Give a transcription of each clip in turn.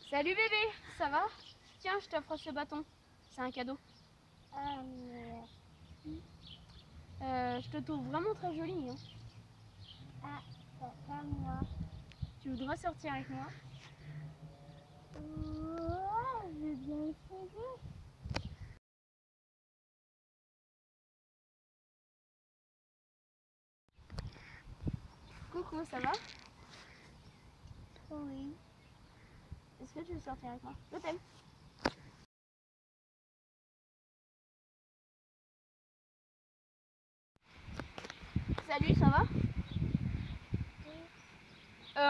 Salut bébé, ça va? Tiens, je t'offre ce bâton. C'est un cadeau. Je te trouve vraiment très jolie. Hein. C'est pas moi. Tu voudrais sortir avec moi? Ouais, j'ai bien essayé. Coucou, ça va? Oui. Est-ce que tu veux sortir avec moi? Je t'aime. Salut, ça va?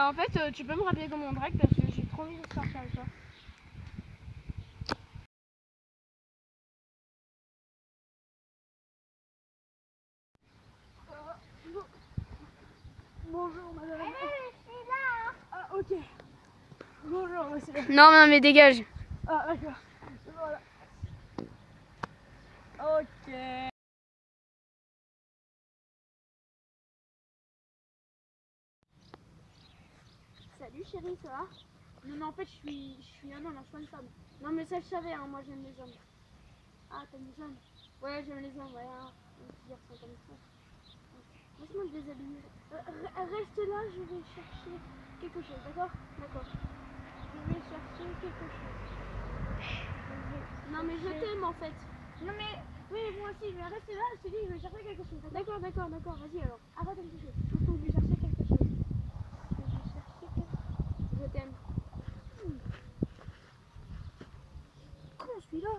En fait, tu peux me rappeler comment on drague parce que j'ai trop envie de sortir avec toi. Bonjour madame. Je suis là. Ah ok. Bonjour monsieur. Non, mais dégage. Ah d'accord. Voilà. Ok. Salut chérie, ça va? Non mais en fait je suis un homme, je suis pas une femme. Non mais ça je savais, hein, moi j'aime les hommes. Ah t'aimes les hommes? Ouais j'aime les hommes, ouais. Hein. Un petit garçon comme ça. Laisse-moi te déshabiller. Reste là, je vais chercher quelque chose, d'accord? D'accord. Je vais chercher quelque chose. Non mais je t'aime en fait. Non mais, oui moi aussi, mais reste là, je te dis, je vais chercher quelque chose. D'accord, vas-y alors. Arrête un petit peu. Il faut que je vais chercher quelque chose. Je vais chercher quelque chose. Je t'aime. Comment celui-là?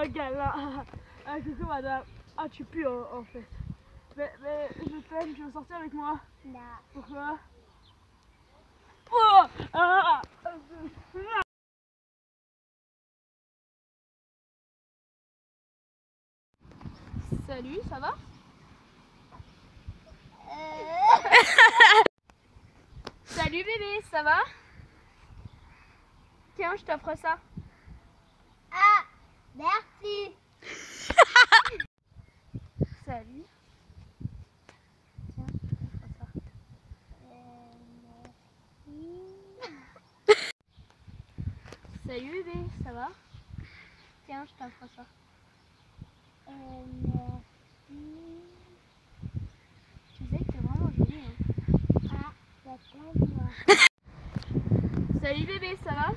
Gala. Coucou madame. Ah tu pues en fait. Mais je t'aime, tu veux sortir avec moi? Non. Pourquoi? Oh Salut, ça va? Salut bébé, ça va? Tiens, je t'offre ça. Ah, merci. Salut. Tiens, je t'offre ça. Merci. Salut bébé, ça va? Tiens, je t'offre ça. Merci. Tu sais que t'es vraiment jolie. Hein. Ah, c'est pas moi. Salut bébé, ça va?